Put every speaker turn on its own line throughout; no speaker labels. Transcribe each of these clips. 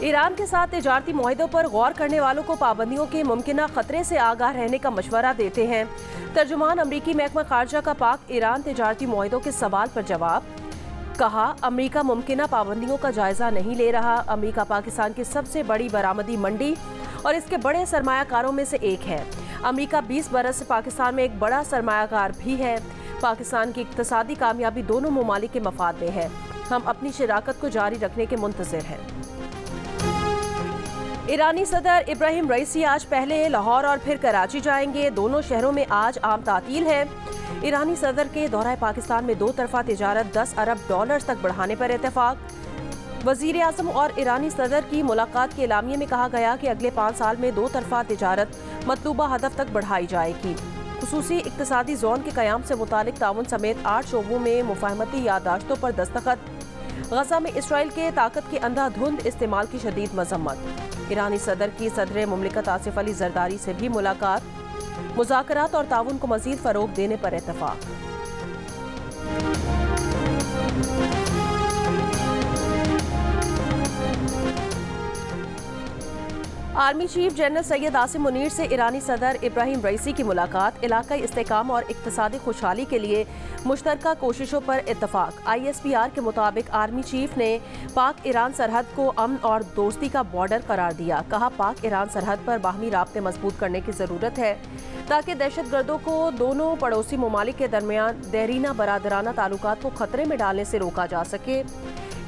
Iran के साथ तिजारती मुआहदों पर गौर करने वालों को पाबंदियों के मुमकिन खतरे से आगाह रहने का मशवरा देते हैं। तर्जुमान अमरीकी महकमा खारजा का पाक ईरान तिजारती मुआहदों के सवाल पर जवाब, कहा अमरीका मुमकिन पाबंदियों का जायजा नहीं ले रहा। अमरीका पाकिस्तान की सबसे बड़ी बरामदी मंडी और इसके बड़े सरमायाकारों में से एक है। अमरीका 20 बरस से पाकिस्तान में एक बड़ा सरमायाकार भी है। पाकिस्तान की इक्तसादी कामयाबी दोनों ममालिक के मफाद में है। हम अपनी शराकत को जारी रखने के मुंतज़िर हैं। ईरानी सदर इब्राहिम रईसी आज पहले लाहौर और फिर कराची जाएंगे। दोनों शहरों में आज आम तातील है। ईरानी सदर के दौरा पाकिस्तान में दो तरफा तिजारत 10 अरब डॉलर तक बढ़ाने पर इत्तेफाक। वजीर आज़म और ईरानी सदर की मुलाकात के एलामिये में कहा गया कि अगले 5 साल में दो तरफा तिजारत मतलूबा हदफ तक बढ़ाई जाएगी। खुसूसी इक्तसादी जोन के क़याम से मुतालिक ताउन समेत 8 शोबों में मुफाहमती यादाश्तों पर दस्तखत। गजा में इसराइल के ताकत के अंधाधुंध इस्तेमाल की शदीद मजम्मत। ईरानी सदर की सदर मुमलिकत आसिफ अली जरदारी से भी मुलाकात। मुज़ाकरात और ताउन को मजीद फ़रोग़ देने पर इत्तफ़ाक़। Army chief general Syed Asim Munir से ईरानी सदर इब्राहिम रईसी की मुलाकात। इलाकाई इस्तेहकाम और इक्तसादी खुशहाली के लिए मुश्तरका कोशिशों पर इत्तफाक। ISPR के मुताबिक आर्मी चीफ ने पाक ईरान सरहद को अमन और दोस्ती का बॉर्डर करार दिया। कहा पाक ईरान सरहद पर बाहमी राब्ते मजबूत करने की ज़रूरत है ताकि दहशत गर्दों को दोनों पड़ोसी ममालिक के दरमियान देरीना बरादराना ताल्लुकात को खतरे में डालने से रोका जा सके।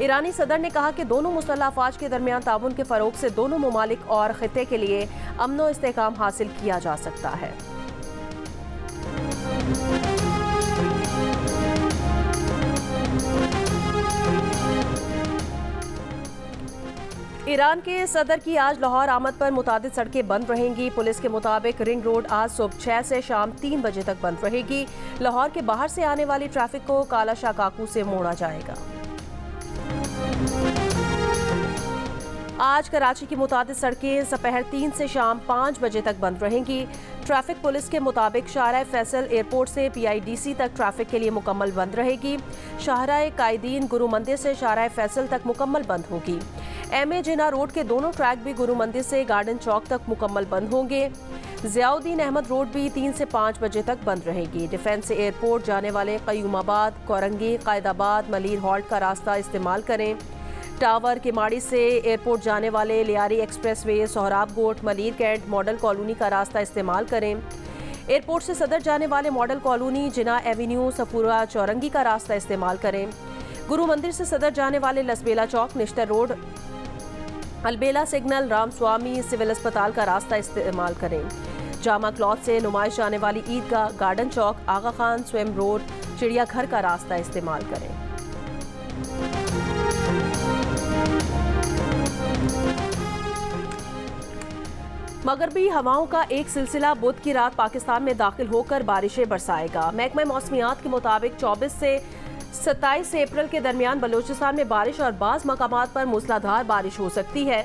ईरानी सदर ने कहा कि दोनों मुसल्लह अफवाज के दरमियान ताउन के फ़रोग़ से दोनों ममालिक और ख़ित्ते के लिए अमन और इस्तेहकाम हासिल किया जा सकता है। ईरान के सदर की आज लाहौर आमद पर मुतादिद सड़कें बंद रहेंगी। पुलिस के मुताबिक रिंग रोड आज सुबह 6 से शाम 3 बजे तक बंद रहेगी। लाहौर के बाहर से आने वाली ट्रैफिक को काला शाह काकू से मोड़ा जाएगा। आज कराची की मुतादिद सड़कें दोपहर 3 से शाम 5 बजे तक बंद रहेंगी। ट्रैफिक पुलिस के मुताबिक शाहराह फैसल एयरपोर्ट से PIDC तक ट्रैफिक के लिए मुकम्मल बंद रहेगी। शाहराह कायदीन गुरु मंदिर से शाहराह फैसल तक मुकम्मल बंद होगी। MA जिना रोड के दोनों ट्रैक भी गुरु मंदिर से गार्डन चौक तक मुकम्मल बंद होंगे। ज़ियाउद्दीन अहमद रोड भी 3 से 5 बजे तक बंद रहेगी। डिफेंस से एयरपोर्ट जाने वाले क़यूमाबाद, कोरंगी, कायदाबाद, मलीर हॉल्ट का रास्ता इस्तेमाल करें। टावर किमाड़ी से एयरपोर्ट जाने वाले लियारी एक्सप्रेसवे, सोहराब गोट, मलीर कैंट, मॉडल कॉलोनी का रास्ता इस्तेमाल करें। एयरपोर्ट से सदर जाने वाले मॉडल कॉलोनी, जिना एवेन्यू, सफूरा चौरंगी का रास्ता इस्तेमाल करें। गुरु मंदिर से सदर जाने वाले लसबेला चौक, निश्तर रोड, अलबेला सिग्नल, रामस्वामी सिविल अस्पताल का रास्ता इस्तेमाल करें। जामा क्लॉथ से नुमाइश जाने वाली ईदगाह, गार्डन चौक, आगा खान, स्वयं रोड, चिड़ियाघर का रास्ता इस्तेमाल करें। मगरबी हवाओं का एक सिलसिला बुध की रात पाकिस्तान में दाखिल होकर बारिशें बरसाएगा। महकमा मौसमियात के मुताबिक 24 से 27 अप्रैल के दरमियान बलूचिस्तान में बारिश और बाज़ मकामात पर मूसलाधार बारिश हो सकती है।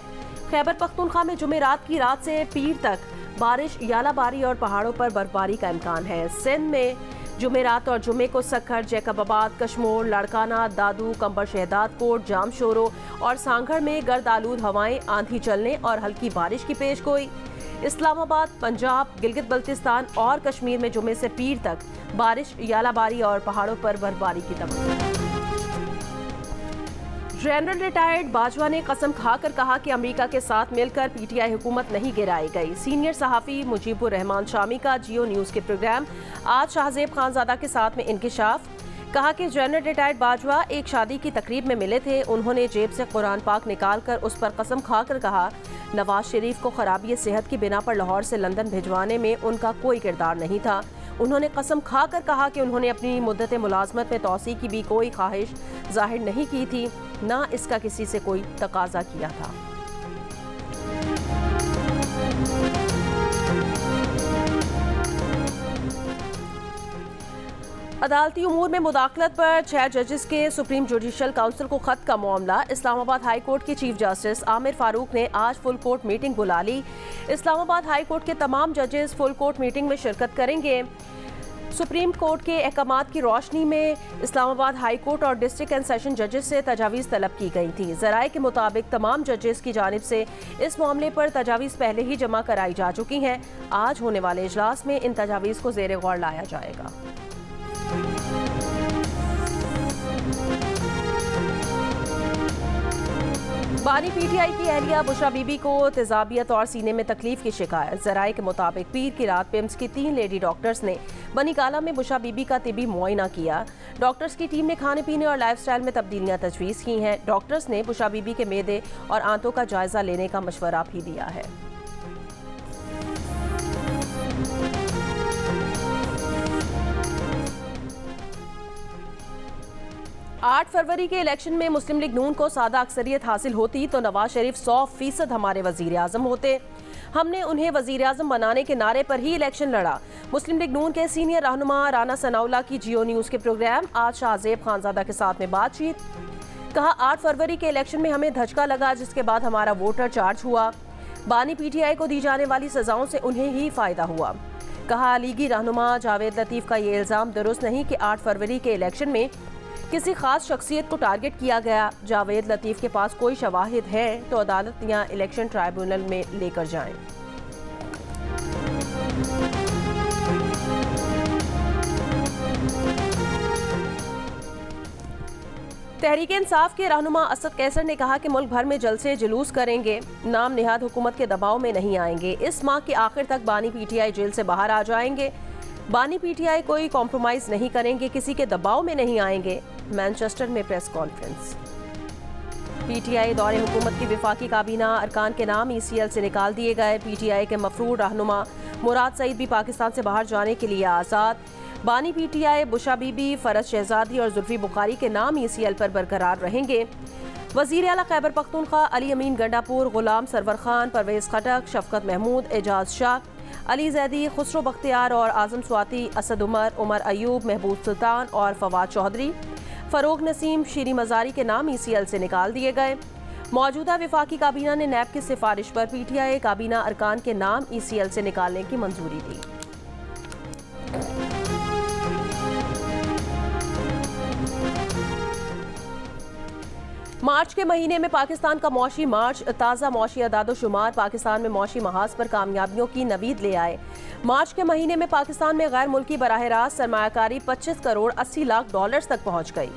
खैबर पख्तूनख्वा में जुमेरात की रात से पीर तक बारिश, यालाबारी और पहाड़ों पर बर्फबारी का इम्कान है। सिंध में जुमेरात और जुमे को सक्खर, जैकबाबाद, कश्मोर, लाड़काना, दादू, कंबर शहदाद कोट, जामशोरो और सांगड़ में गर्द आलूद हवाएं, आंधी चलने और हल्की बारिश की पेशगोई। इस्लामाबाद, पंजाब, गिलगित बल्तिस्तान और कश्मीर में जुमे से पीर तक बारिश, यालाबारी और पहाड़ों पर बर्फबारी की तवक्को। जनरल रिटायर्ड बाजवा ने कसम खाकर कहा कि अमेरिका के साथ मिलकर PTI हुकूमत नहीं गिराई गई। सीनियर सहाफ़ी मुजीबुर रहमान शामी का जियो न्यूज़ के प्रोग्राम आज शाहजेब खानजादा के साथ में इंकिशाफ। कहा कि जनरल रिटायर्ड बाजवा एक शादी की तकरीब में मिले थे। उन्होंने जेब से कुरान पाक निकाल कर उस पर कसम खाकर कहा नवाज शरीफ को खराबी सेहत की बिना पर लाहौर से लंदन भिजवाने में उनका कोई किरदार नहीं था। उन्होंने कसम खाकर कहा कि उन्होंने अपनी मुद्दत मुलाजमत में तौसी की भी कोई ख्वाहिश जाहिर नहीं की थी, ना इसका किसी से कोई तकाजा किया था। अदालती उमूर में मुदाखलत पर 6 जजेस के सुप्रीम जुडिशल काउंसिल को खत का मामला। इस्लामाबाद हाई कोर्ट के चीफ जस्टिस आमिर फारूक ने आज फुल कोर्ट मीटिंग बुला ली। इस्लामाबाद हाई कोर्ट के तमाम जजेस फुल कोर्ट मीटिंग में शिरकत करेंगे। सुप्रीम कोर्ट के अहकामात की रोशनी में इस्लामाबाद हाई कोर्ट और डिस्ट्रिक्ट एंड सेशन जजेस से तजावीज़ तलब की गई थी। ज़राए के मुताबिक तमाम जजेस की जानिब से इस मामले पर तजावीज़ पहले ही जमा कराई जा चुकी हैं। आज होने वाले इजलास में इन तजावीज़ को ज़ेर गौर लाया जाएगा। बानी पीटीआई की अहलिया बुशरा बीबी को तेजाबियत और सीने में तकलीफ की शिकायत। ज़राए के मुताबिक पीर की रात पिम्स की 3 लेडी डॉक्टर्स ने बनी काला में बुशरा बीबी का तिबी मुआयना किया। डॉक्टर्स की टीम ने खाने पीने और लाइफस्टाइल में तब्दीलियां तजवीज़ की हैं। डॉक्टर्स ने बुशरा बीबी के मेदे और आंतों का जायजा लेने का मशवरा भी दिया है। 8 फरवरी के इलेक्शन में मुस्लिम लीग नून को सादा अक्सरियत हासिल होती तो नवाज शरीफ 100% हमारे वजीर आजम होते। हमने उन्हें वजीर आजम बनाने के नारे पर ही इलेक्शन लड़ा। मुस्लिम लीग नून के सीनियर रहनुमा राना सनाउल्लाह की जियो न्यूज़ के प्रोग्राम आज शाहजेब खानजादा के साथ में बातचीत। कहा 8 फरवरी के इलेक्शन में हमें धचका लगा, जिसके बाद हमारा वोटर चार्ज हुआ। बानी पीटीआई को दी जाने वाली सजाओं से उन्हें ही फायदा हुआ। कहा लीगी रहनुमा जावेद लतीफ़ का ये इल्ज़ाम दुरुस्त नहीं कि 8 फरवरी के इलेक्शन में किसी खास शख्सियत को टारगेट किया गया। जावेद लतीफ़ के पास कोई शवाहिद है तो अदालत या इलेक्शन ट्राइब्यूनल में लेकर जाएं। तहरीक इंसाफ के रहनुमा असद कैसर ने कहा कि मुल्क भर में जलसे जुलूस करेंगे, नाम निहाद हुकूमत के दबाव में नहीं आएंगे। इस माह के आखिर तक बानी पीटीआई जेल से बाहर आ जाएंगे। बानी पीटीआई कोई कॉम्प्रोमाइज नहीं करेंगे, किसी के दबाव में नहीं आएंगे। मैनचेस्टर में प्रेस कॉन्फ्रेंस। पीटीआई दौरे हुकूमत की विफाकी काबीना अरकान के नाम ईसीएल से निकाल दिए गए। पीटीआई के मफरूर रहनुमा मुराद सईद भी पाकिस्तान से बाहर जाने के लिए आज़ाद। बानी पीटीआई बुशरा बीबी, फरज शहजादी और जुल्फी बुखारी के नाम ईसीएल पर बरकरार रहेंगे। वज़ीर आला खैबर पख्तूनख्वा अली अमीन गंडापुर, गुलाम सरवर खान, परवेज़ खटक, शफकत महमूद, एजाज शाह, अली जैदी, खुसरो बख्तियार और आजम स्वाति, असद उमर, उमर अयूब, महबूब सुल्तान और फवाद चौधरी, फ़रोग नसीम, शीरी मजारी के नाम ईसीएल से निकाल दिए गए। मौजूदा विफाकी काबीना ने नैब की सिफारिश पर पीटीआई काबीना अरकान के नाम ईसीएल से निकालने की मंजूरी दी। मार्च के महीने में पाकिस्तान का मौशी मार्च ताज़ा मौशी अदादोशुमार पाकिस्तान में मौशी महाज पर कामयाबियों की नवीद ले आए। मार्च के महीने में पाकिस्तान में गैर मुल्की बराह रास्त सरमायाकारी 25 करोड़ 80 लाख डॉलर्स तक पहुंच गई।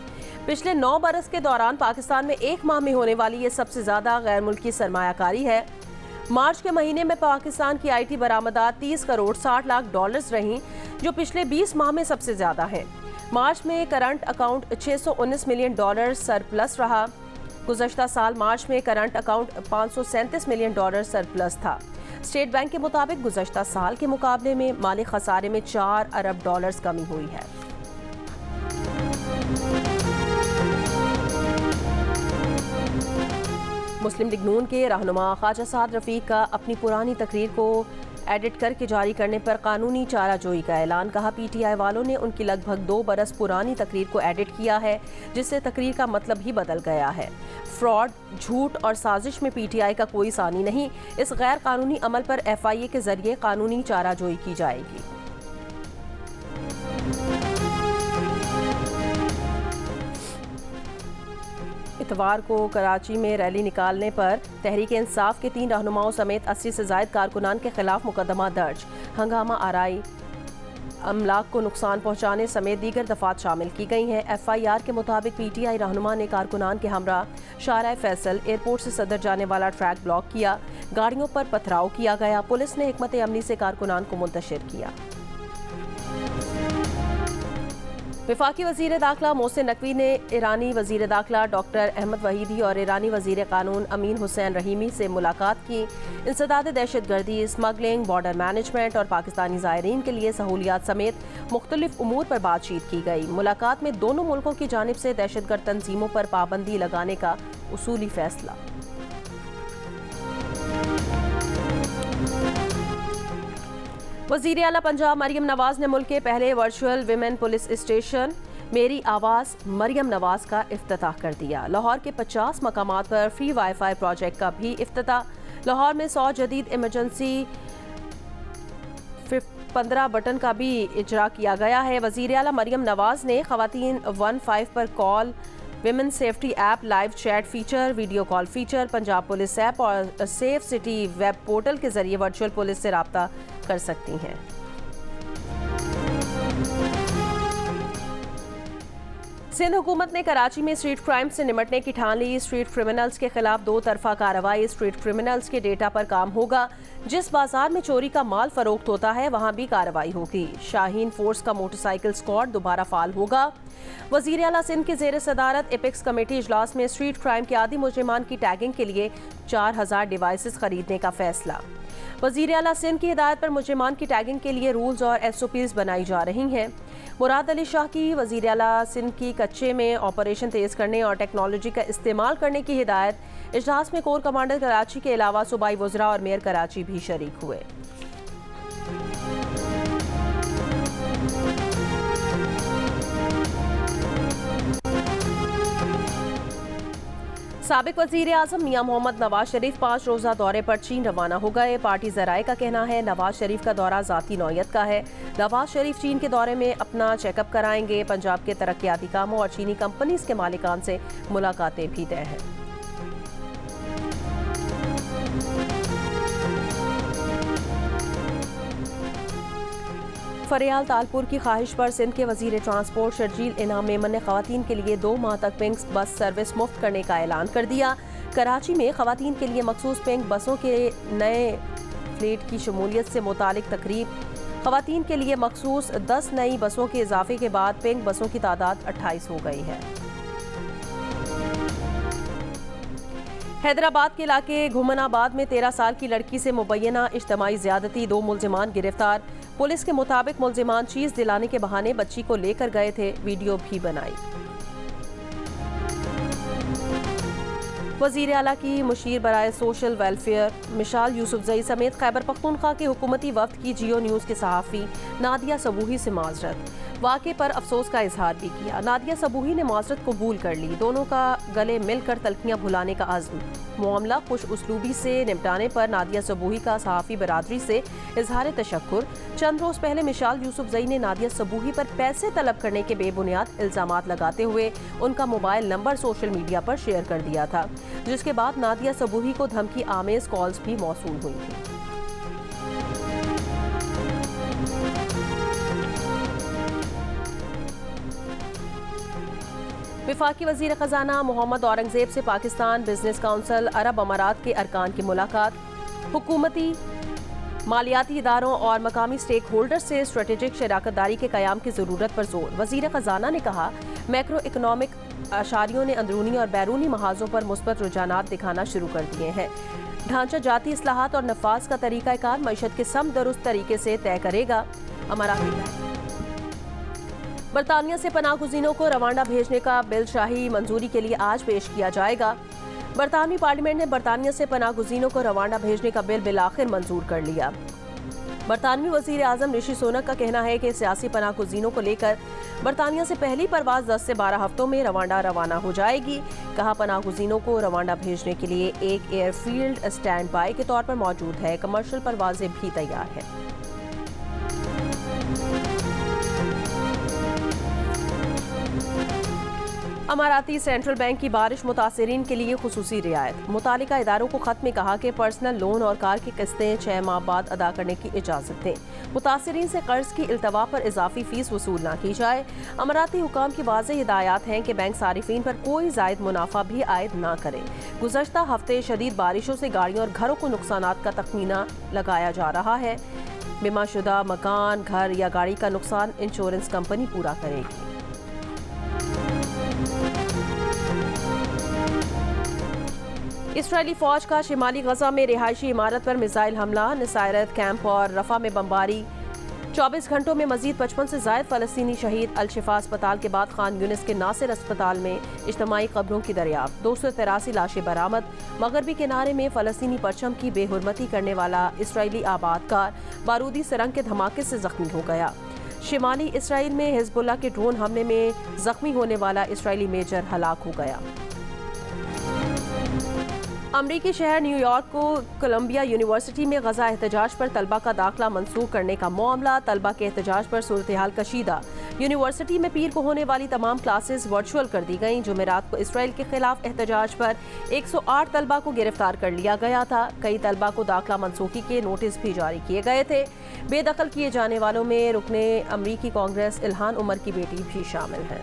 पिछले 9 बरस के दौरान पाकिस्तान में एक माह में होने वाली ये सबसे ज़्यादा गैर मुल्की सरमायाकारी है। मार्च के महीने में पाकिस्तान की IT बरामदात 30 करोड़ 60 लाख डॉलर्स रहीं, जो पिछले 20 माह में सबसे ज़्यादा है। मार्च में current account 619 million dollar surplus रहा। गुज़श्ता साल मार्च में current account 537 million dollar surplus था। स्टेट बैंक के मुताबिक गुज़श्ता साल के मुकाबले में माली खसारे में 4 अरब डॉलर्स कमी हुई है। मुस्लिम लीग नून के रहनुमा ख्वाजा साद रफीक का अपनी पुरानी तकरीर को एडिट करके जारी करने पर कानूनी चाराजोई का ऐलान। कहा पीटीआई वालों ने उनकी लगभग 2 बरस पुरानी तकरीर को एडिट किया है, जिससे तकरीर का मतलब ही बदल गया है। फ्रॉड, झूठ और साजिश में पीटीआई का कोई सानी नहीं। इस गैर कानूनी अमल पर FIA के जरिए कानूनी चाराजोई की जाएगी। इतवार को कराची में रैली निकालने पर तहरीक इंसाफ के 3 रहनुमाओं समेत 80 से ज़ायद कारकुनान के खिलाफ मुकदमा दर्ज। हंगामा आराई, अमलाक को नुकसान पहुंचाने समेत दीगर दफात शामिल की गई हैं। FIR के मुताबिक पीटीआई रहनुमा ने कारकुनान के हमरा शाहराह फैसल एयरपोर्ट से सदर जाने वाला ट्रैक ब्लॉक किया। गाड़ियों पर पथराव किया गया। पुलिस ने हिकमत अमली से कारकुनान को मुंतशिर किया। वफाकी वज़ीर दाखिला मोहसिन नकवी ने ईरानी वज़ीर दाखिला डॉक्टर अहमद वहीदी और ईरानी वज़ीर कानून अमीन हुसैन रहीमी से मुलाकात की। इंसदाद दहशतगर्दी, स्मगलिंग, बॉर्डर मैनेजमेंट और पाकिस्तानी ज़ायरीन के लिए सहूलियात समेत मुख्तलिफ उमूर पर बातचीत की गई। मुलाकात में दोनों मुल्कों की जानिब से दहशतगर्द तंजीमों पर पाबंदी लगाने का उसूली फैसला। वज़ीर आला पंजाब मरियम नवाज ने मुल्क के पहले वर्चुअल विमेन पुलिस स्टेशन मेरी आवाज़ मरियम नवाज का इफ्तिताह कर दिया। लाहौर के 50 मकामात पर फ्री वाईफाई प्रोजेक्ट का भी इफ्तिताह। लाहौर में 100 जदीद इमरजेंसी 15 बटन का भी इजरा किया गया है। वज़ीर आला मरियम नवाज ने ख़वातीन 15 पर call, women safety app, live chat feature, video call feature, Punjab police app और सेफ सिटी वेब पोर्टल के जरिए वर्चुअल पुलिस से रब्ता कर सकती हैं। सिंध हुकूमत ने कराची में स्ट्रीट क्राइम से निपटने की ठान ली। स्ट्रीट क्रिमिनल्स के खिलाफ 2 तरफा कार्रवाई। स्ट्रीट क्रिमिनल्स के डेटा पर काम होगा। जिस बाजार में चोरी का माल फरोख्त होता है वहां भी कार्रवाई होगी। शाहीन फोर्स का मोटरसाइकिल स्क्वाड दोबारा फाल होगा। वज़ीर आला सिंध के ज़ेर सदारत एपेक्स कमेटी इजलास में स्ट्रीट क्राइम के आदी मुजरिमान की टैगिंग के लिए 4000 डिवाइसेस खरीदने का फैसला। वज़ीर आला सिंध की हिदायत पर मुजरिमान की टैगिंग के लिए रूल्स और SOPs बनाई जा रही हैं। मुराद अली शाह की वज़ीर आला सिंध की कच्चे में ऑपरेशन तेज़ करने और टेक्नोलॉजी का इस्तेमाल करने की हिदायत। इजलास में कोर कमांडर कराची के अलावा सूबाई वज़रा और मेयर कराची भी शरीक हुए। साबिक वज़ीर आज़म मियां मोहम्मद नवाज शरीफ 5 रोज़ा दौरे पर चीन रवाना हो गए। पार्टी ज़राए का कहना है नवाज शरीफ का दौरा ज़ाती नौयत का है। नवाज शरीफ चीन के दौरे में अपना चेकअप कराएंगे। पंजाब के तरक्याती कामों और चीनी कंपनीज के मालिकान से मुलाकातें भी तय हैं। फरियाल तालपुर की ख्वाहिश पर सिंध के वज़ीर ट्रांसपोर्ट शर्जील इनाम मेमन ने ख़वातीन के लिए 2 माह तक पिंक बस सर्विस मुफ्त करने का ऐलान कर दिया। कराची में ख़वातीन के लिए मखसूस पिंक बसों के नए फ्लीट की शमूलियत से मुतालिक तकरीब। ख़वातीन के लिए मखसूस 10 नई बसों के इजाफे के बाद पिंक बसों की तादाद 28 हो गई है। हैदराबाद के इलाके घुमनाबाद में 13 साल की लड़की से मुबैना इज्तमाई ज़्यादती, 2 मुल्जिमान गिरफ्तार। पुलिस के मुताबिक मुल्जिमान चीज़ दिलाने के बहाने बच्ची को लेकर गए थे। वीडियो भी बनाई। वज़ीर आला की मुशीर बराए सोशल वेलफेयर मिशाल यूसुफजई समेत खैबर पख्तूनख्वा के हुकूमती वफ्द की जियो न्यूज़ के सहाफ़ी नादिया सबूही से माजरत। वाक़े पर अफसोस का इजहार भी किया। नादिया सबूही ने माजरत कबूल कर ली। दोनों का गले मिलकर तलखियां भुलाने का अज़्म। मामला खुश उसलूबी से निपटाने पर नादिया सबूही का सहाफ़ी बरादरी से इजहार तशक्कुर। चंद रोज़ पहले मिशाल यूसुफजई ने नादिया सबूही पर पैसे तलब करने के बेबुनियाद इल्ज़ामात लगाते हुए उनका मोबाइल नंबर सोशल मीडिया पर शेयर कर दिया था, जिसके बाद नादिया सबूही को धमकी आमेज कॉल्स भी मौसूल हुई थी। वफाकी वज़ीर ख़जाना मोहम्मद औरंगज़ेब से पाकिस्तान बिजनेस काउंसिल अरब अमारात के अरकान की मुलाकात। हुकूमती मालियाती इदारों और मकामी स्टेक होल्डर से स्ट्रेटेजिक शराकतदारी के क़याम की ज़रूरत पर जोर। वज़ीर ख़जाना ने कहा मैक्रो इकनॉमिक अशारियों ने अंदरूनी और बैरूनी महाजों पर मुस्बत रुझानात दिखाना शुरू कर दिए हैं। ढांचा जाती इस्लाहात और नफाज का तरीक़ाकार मईशत के समदरुस्त तरीके से तय करेगा। अमाराती बरतानिया से पनाहगुज़ीनों को रवांडा भेजने का बिल शाही मंजूरी के लिए आज पेश किया जाएगा। बरतानवी पार्लियामेंट ने बरतानिया से पनाहगुज़ीनों को रवांडा भेजने का बिल बिलाखिर मंजूर कर लिया। बरतानवी वज़ीर आज़म ऋषि सुनक का कहना है कि सियासी पनाहगुज़ीनों को लेकर बरतानिया से पहली परवाज़ 10 से 12 हफ्तों में रवांडा रवाना हो जाएगी। कहा पनाहगुज़ीनों को रवांडा भेजने के लिए एक एयरफील्ड स्टैंड बाय के तौर पर मौजूद है। कमर्शियल परवाज़ें भी तैयार हैं। अमाराती सेंट्रल बैंक की बारिश मुतासिरीन के लिए खुसूसी रियायत। मुतालिका इदारों को खत में कहा कि पर्सनल लोन और कार की किस्तें 6 माह बाद अदा करने की इजाज़त दें। मुतासिरीन से कर्ज की इल्तवा पर इजाफी फीस वसूल न की जाए। अमाराती हुकाम की वाज़ेह हिदायत हैं कि बैंक सारिफीन पर कोई ज़ायद मुनाफा भी आयद न करे। गुज़श्ता हफ्ते शदीद बारिशों से गाड़ियों और घरों को नुकसानात का तखमीना लगाया जा रहा है। बीमाशुदा मकान, घर या गाड़ी का नुकसान इंश्योरेंस कंपनी पूरा करेगी। इसराइली फौज का शिमाली गजा में रिहायशी इमारत पर मिसाइल हमला। नसायरत कैंप और रफा में बमबारी। 24 घंटों में मजीद 55 से ज़ायद फ़लस्तीनी शहीद। अल-शिफा अस्पताल के बाद खान यूनिस के नासिर अस्पताल में इज्तमाई कब्रों की दरियाफ्त। 283 लाशें बरामद। मगरबी किनारे में फ़लस्तीनी परचम की बेहुरमती करने वाला इसराइली आबादकार बारूदी सुरंग के धमाके से जख्मी हो गया। शिमाली इसराइल में हिजबुल्लाह के ड्रोन हमले में जख्मी होने वाला इसराइली मेजर हलाक हो गया। अमरीकी शहर न्यूयॉर्क को कोलंबिया यूनिवर्सिटी में गजा एहतजाज पर तलबा का दाखिला मंसूख करने का मामला। तलबा के एहतजाज पर सूरत हाल कशीदा। यूनिवर्सिटी में पीर को होने वाली तमाम क्लासेस वर्चुअल कर दी गईं। जुमेरात को इसराइल के खिलाफ एहतजाज पर 108 तलबा को गिरफ्तार कर लिया गया था। कई तलबा को दाखिला मंसूखी के नोटिस भी जारी किए गए थे। बेदखल किए जाने वालों में रुकने अमरीकी कांग्रेस इल्हान उमर की बेटी भी शामिल है।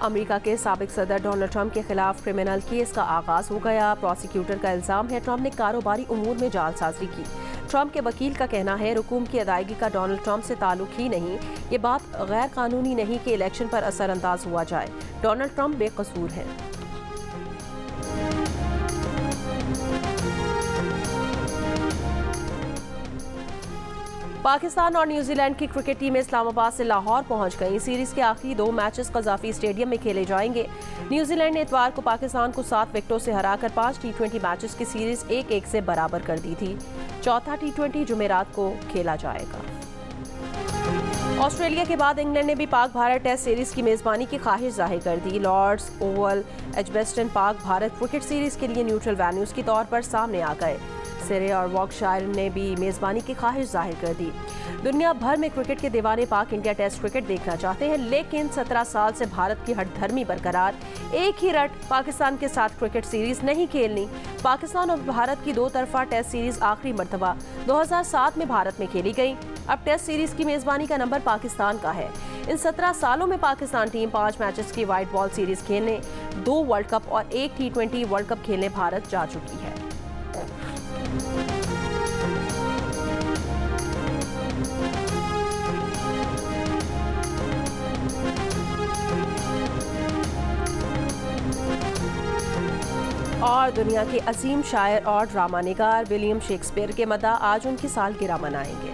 अमेरिका के साबिक सदर डोनाल्ड ट्रंप के खिलाफ क्रिमिनल केस का आगाज हो गया। प्रोसिक्यूटर का इल्जाम है ट्रंप ने कारोबारी उमूर में जालसाजी की। ट्रंप के वकील का कहना है रकूम की अदायगी का डोनाल्ड ट्रंप से ताल्लुक ही नहीं। ये बात गैर कानूनी नहीं कि इलेक्शन पर असरअंदाज हुआ जाए। डोनाल्ड ट्रंप बेकसूर हैं। पाकिस्तान और न्यूजीलैंड की क्रिकेट टीमें इस्लामाबाद से लाहौर पहुंच गईं। सीरीज के आखिरी 2 मैचेस कज़ाफी स्टेडियम में खेले जाएंगे। न्यूजीलैंड ने इतवार को पाकिस्तान को 7 विकेटों से हराकर 5 T20 मैचेस की सीरीज 1-1 से बराबर कर दी थी। चौथा T20 जुमेरात को खेला जाएगा। ऑस्ट्रेलिया के बाद इंग्लैंड ने भी पाक भारत टेस्ट सीरीज की मेजबानी की ख्वाहिश जाहिर कर दी। Lord's, Oval, Edgbaston Pak Bharat cricket series के लिए न्यूट्रल वेन्यूज के तौर पर सामने आ गए। सिरे और वॉर्कशायर ने भी मेजबानी की ख्वाहिश जाहिर कर दी। दुनिया भर में क्रिकेट के दीवाने पाक इंडिया टेस्ट क्रिकेट देखना चाहते हैं, लेकिन 17 साल से भारत की हठधर्मी बरकरार। एक ही रट पाकिस्तान के साथ क्रिकेट सीरीज नहीं खेलनी। पाकिस्तान और भारत की 2 तरफा टेस्ट सीरीज आखिरी मरतबा 2007 में भारत में खेली गई। अब टेस्ट सीरीज की मेजबानी का नंबर पाकिस्तान का है। इन 17 सालों में पाकिस्तान टीम 5 मैचेस की व्हाइट बॉल सीरीज खेलने, 2 वर्ल्ड कप और 1 T20 वर्ल्ड कप खेलने भारत जा चुकी है। और दुनिया के अजीम शायर और ड्रामा निगार विलियम शेक्सपियर के मदा आज उनकी सालगिरह मनाएंगे।